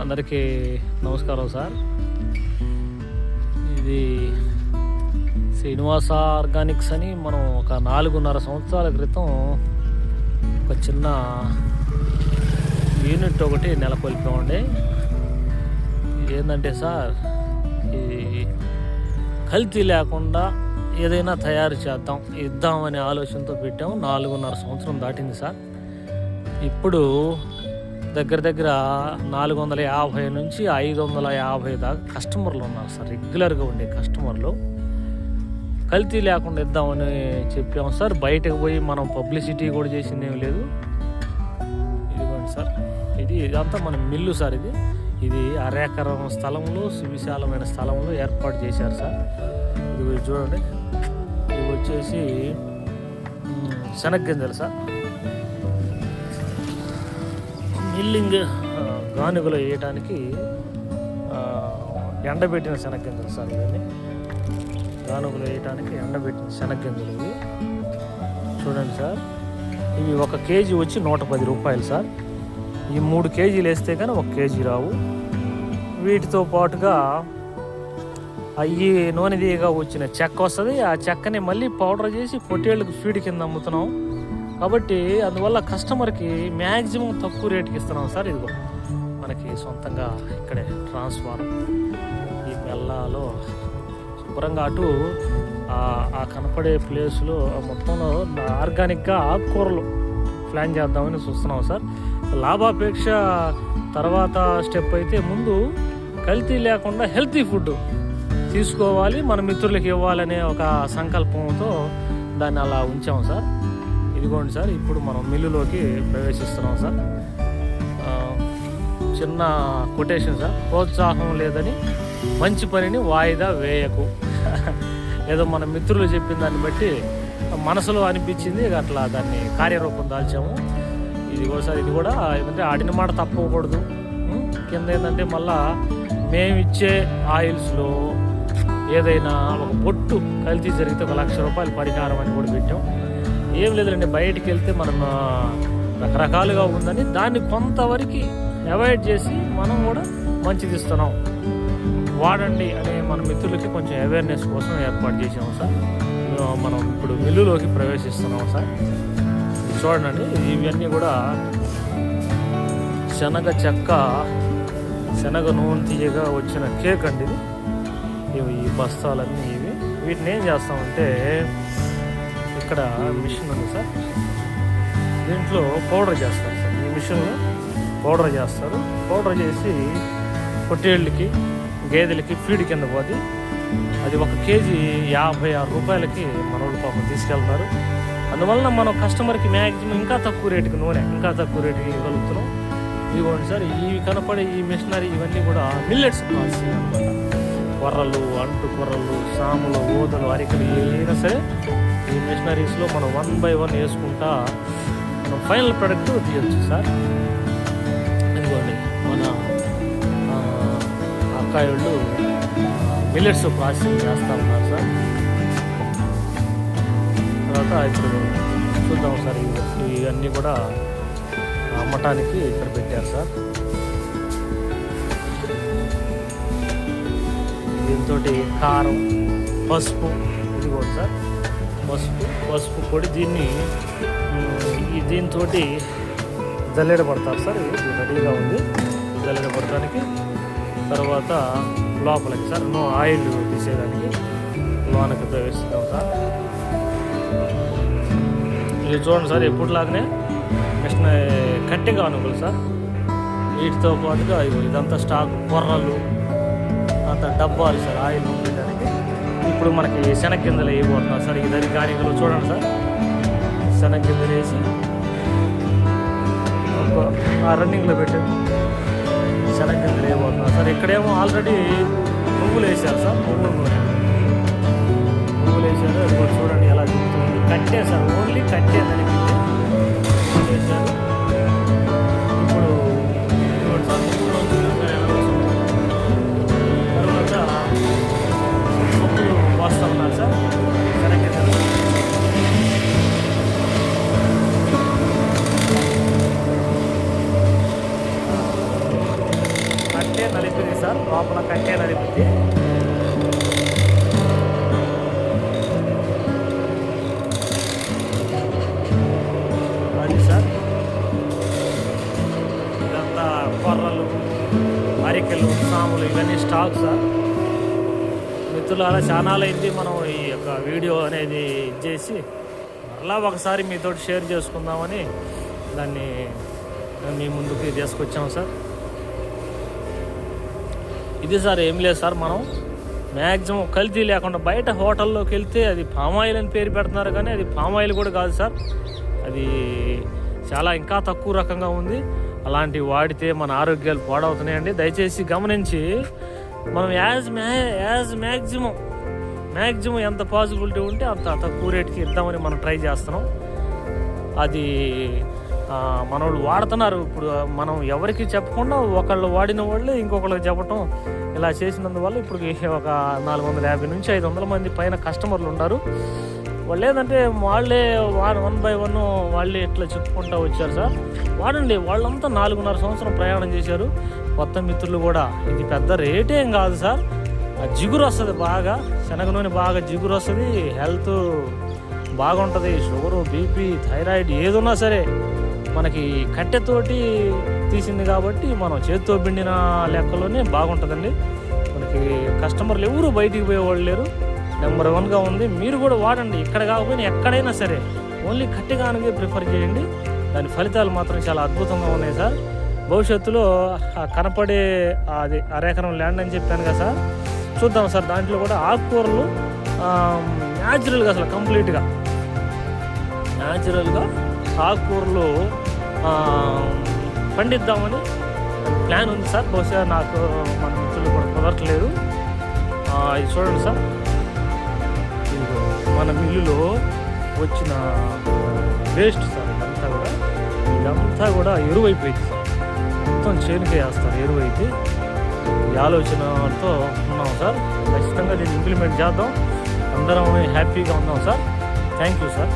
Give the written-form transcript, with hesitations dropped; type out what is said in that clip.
అందరికీ నమస్కారం సార్. ఇది శ్రీనివాస ఆర్గానిక్స్ అని మనం ఒక 4.5 సంవత్సరాల క్రితం ఒక చిన్న యూనిట్ ఒకటి నెలకొల్పామండి. ఏంటంటే సార్, ఇది కల్తీ లేకుండా ఏదైనా తయారు ఇద్దామనే ఆలోచనతో పెట్టాము. 4.5 సంవత్సరం దాటింది సార్. ఇప్పుడు దగ్గర 450 నుంచి 550 దాకా కస్టమర్లు ఉన్నారు సార్. రెగ్యులర్గా ఉండే కస్టమర్లు. కల్తీ లేకుండా ఇద్దామని చెప్పాము సార్. బయటకు పోయి మనం పబ్లిసిటీ కూడా చేసింది ఏమి లేదు. ఇదిగోండి సార్, ఇదంతా మన మిల్లు సార్. ఇది 1/2 ఎకరం స్థలంలో, సువిశాలమైన స్థలంలో ఏర్పాటు చేశారు సార్. ఇది చూడండి, ఇవి వచ్చేసి శనగ్గింజలు సార్. మిల్లింగ్ గానుగలు వేయటానికి ఎండబెట్టిన శనగ్గింజలు సార్. ఇవన్నీ గానుగలు వేయటానికి ఎండబెట్టిన శనగ్గింజలు ఇవి. చూడండి సార్, ఇవి 1 కేజీ వచ్చి 110 రూపాయలు సార్. ఈ 3 కేజీలు వేస్తే కానీ 1 కేజీ రావు. వీటితో పాటుగా అవి నూనెదిగా వచ్చిన చెక్క వస్తుంది. ఆ చెక్కని మళ్ళీ పౌడర్ చేసి పొట్టేళ్ళకి ఫీడ్ కింద అమ్ముతున్నాం. కాబట్టి అందువల్ల కస్టమర్కి మ్యాక్సిమం తక్కువ రేటుకి ఇస్తున్నాం సార్. ఇదిగో మనకి సొంతంగా ఇక్కడే ట్రాన్స్ఫార్మర్ ఈ మెల్లాలో శుభ్రంగా అటు ఆ కనపడే ప్లేస్లో మొత్తంలో ఆర్గానిక్గా ఆకుకూరలు ప్లాన్ చేద్దామని చూస్తున్నాం సార్. లాభాపేక్ష తర్వాత స్టెప్ అయితే ముందు కల్తీ లేకుండా హెల్తీ ఫుడ్ తీసుకోవాలి, మన మిత్రులకి ఇవ్వాలనే ఒక సంకల్పంతో దాన్ని అలా ఉంచాము సార్. ఇదిగోండి సార్, ఇప్పుడు మనం మిల్లులోకి ప్రవేశిస్తున్నాం సార్. చిన్న కొటేషన్ సార్, ప్రోత్సాహం లేదని మంచి పనిని వాయిదా వేయకు. ఏదో మన మిత్రులు చెప్పిన దాన్ని బట్టి మనసులో అనిపించింది, అట్లా దాన్ని కార్యరూపం దాల్చాము. ఇది కూడా సార్, ఇది కూడా ఏంటంటే ఆడిన మాట తప్పకూడదు. కింద ఏంటంటే మళ్ళా మేమిచ్చే ఆయిల్స్లో ఏదైనా ఒక బొట్టు కల్తీ జరిగితే 1 లక్ష రూపాయలు పరిహారం అని కూడా పెట్టాం. ఏం లేదండి, బయటికి వెళ్తే మనం రకరకాలుగా ఉందని దాన్ని కొంతవరకు అవాయిడ్ చేసి మనం కూడా మంచిది ఇస్తున్నాం, వాడండి అనే మన మిత్రులకి కొంచెం అవేర్నెస్ కోసం ఏర్పాటు చేసాము సార్. మనం ఇప్పుడు మిల్లులోకి ప్రవేశిస్తున్నాం సార్. చూడండి, ఇవన్నీ కూడా శనగ చెక్క, శనగ నూనె తీయగా వచ్చిన కేక్ అండి. ఈ బస్తాలన్నీ ఇవి. వీటిని ఏం చేస్తామంటే, ఇక్కడ మిషన్ ఉంది సార్, దీంట్లో పౌడర్ చేస్తారు సార్. ఈ మిషన్లో పౌడర్ చేస్తారు. పౌడర్ చేసి పొట్టేళ్ళకి, గేదెలకి ఫీడ్ కింద పోది. అది 1 కేజీ 56 రూపాయలకి మన వాళ్ళు పాపం తీసుకెళ్తారు. అందువలన మనం కస్టమర్కి మ్యాక్సిమం ఇంకా తక్కువ రేటుకి నూనె ఇంకా తక్కువ రేటుకి ఇవ్వగలుగుతున్నాం. ఇదిగోండి సార్, ఇవి కనపడే ఈ మిషనరీ ఇవన్నీ కూడా మిల్లెట్స్ ప్రాసెసింగ్ అనమాట. కొర్రలు, అంటు కొర్రలు, సాములు, ఊదలు, అరికలు ఏదైనా సరే ఈ మిషనరీస్లో మనం 1 బై 1 వేసుకుంటా మనం ఫైనల్ ప్రోడక్ట్ తీయచ్చు సార్. ఇదిగోండి, మన అక్కాయోళ్ళు మిల్లెట్స్ ప్రాసెసింగ్ చేస్తూ ఉన్నారు సార్. తర్వాత ఇప్పుడు చూద్దాం సార్, ఇవన్నీ కూడా అమ్మటానికి ఇక్కడ పెట్టారు సార్. దీంతో కారం, పసుపు, ఇదిగోండి సార్ పసుపు పొడి. దీంతో జల్లెడ పడతారు సార్. ఇది రెడీగా ఉంది జల్లెడ పడటానికి. తర్వాత లోపలికి సార్ ఆయిల్ తీసేయడానికి లోనకి వేస్తున్నాం సార్. ఇది చూడండి సార్, ఎప్పుడులాగానే మిషన్ కట్టెగా అనుకోవాలి సార్. వీటితో పాటుగా ఇదంతా స్టాక్, కొర్రలు, అంత డబ్బాలు సార్ ఆయిల్ ఉండడానికి. ఇప్పుడు మనకి శనగ్గింజలు వేయబోతున్నారు సార్. ఇది గానిగలు చూడండి సార్, శనగ్గింజలు వేసి రన్నింగ్లో పెట్టారు. శనగ్గింజలు వేయబోతున్నారు సార్. ఇక్కడేమో ఆల్రెడీ నువ్వులు వేసారు సార్. నువ్వులు వేసారు. అది కూడా చూడండి ఎలా చూస్తుంది. కట్టే సార్, ఓన్లీ కట్టే దానికి వేసారు. ఇప్పుడు వస్తూ ఉన్నారు సార్ శనగ్గింజలు. సార్ లోపల కంటైనర్ ఇది. అది సార్ ఇదంతా కొర్రలు, అరికెలు, సాములు ఇవన్నీ స్టాక్ సార్. మిత్రులారా చాలా అయింది మనం ఈ యొక్క వీడియో అనేది చేసి మరలా ఒకసారి మీతో షేర్ చేసుకుందామని దాన్ని మీ ముందుకి తీసుకొచ్చాము సార్. ఇది సార్ ఏం లేదు సార్, మనం మ్యాక్సిమం కల్తీ లేకుండా బయట హోటల్లోకి వెళ్తే అది పామాయిల్ అని పేరు పెడుతున్నారు, కానీ అది పామాయిల్ కూడా కాదు సార్. అది చాలా ఇంకా తక్కువ రకంగా ఉంది. అలాంటివి వాడితే మన ఆరోగ్యాలు పాడవుతున్నాయండి. దయచేసి గమనించి మనం యాజ్ మ్యాక్సిమం ఎంత పాసిబిలిటీ ఉంటే అంత తక్కువ రేటుకి ఇద్దామని మనం ట్రై చేస్తున్నాం. అది మన వాళ్ళు వాడుతున్నారు. ఇప్పుడు మనం ఎవరికి చెప్పకుండా ఒకళ్ళు వాడిన వాళ్ళే ఇంకొకళ్ళకి చెప్పటం ఇలా చేసినందువల్ల ఇప్పుడు ఒక 450 నుంచి 500 మంది పైన కస్టమర్లు ఉన్నారు. వాళ్ళు ఏదంటే వాళ్ళే 1 by 1 వాళ్ళే ఇట్లా చెప్పుకుంటూ వచ్చారు సార్. వాడండి, వాళ్ళంతా 4.5 సంవత్సరం ప్రయాణం చేశారు. కొత్త మిత్రులు కూడా ఇది పెద్ద రేటేం కాదు సార్. జిగురు వస్తుంది, బాగా శనగ నూనె బాగా జిగురు వస్తుంది, హెల్త్ బాగుంటుంది. షుగరు, బీపీ, థైరాయిడ్ ఏదున్నా సరే మనకి కట్టెతోటి తీసింది కాబట్టి మనం చేతితో పిండిన లెక్కలోనే బాగుంటుందండి. మనకి కస్టమర్లు ఎవరు బయటికి పోయేవాళ్ళు లేరు. నెంబర్ 1గా ఉంది. మీరు కూడా వాడండి, ఇక్కడ కాకపోయినా ఎక్కడైనా సరే ఓన్లీ కట్టెగానికే ప్రిఫర్ చేయండి. దాని ఫలితాలు మాత్రం చాలా అద్భుతంగా ఉన్నాయి సార్. భవిష్యత్తులో కనపడే అది 1 ఎకరం ల్యాండ్ అని చెప్పాను కదా సార్, చూద్దాం సార్. దాంట్లో కూడా ఆకుకూరలు న్యాచురల్గా అసలు కంప్లీట్గా న్యాచురల్గా ఆకుకూరలు పండిద్దామని ప్లాన్ ఉంది సార్. బహుశా నాకు మన మిత్రులు కూడా కుదరట్లేదు. ఇది చూడండి సార్, మన మిల్లులో వచ్చిన వేస్ట్ సార్ ఇదంతా కూడా ఎరువు అయిపోయింది సార్. మొత్తం చేనుకే వేస్తారు ఎరువు అయితే. ఈ ఆలోచనతో ఉన్నాం సార్. ఖచ్చితంగా దీన్ని ఇంప్లిమెంట్ చేద్దాం, అందరం హ్యాపీగా ఉన్నాం సార్. Thank you sir.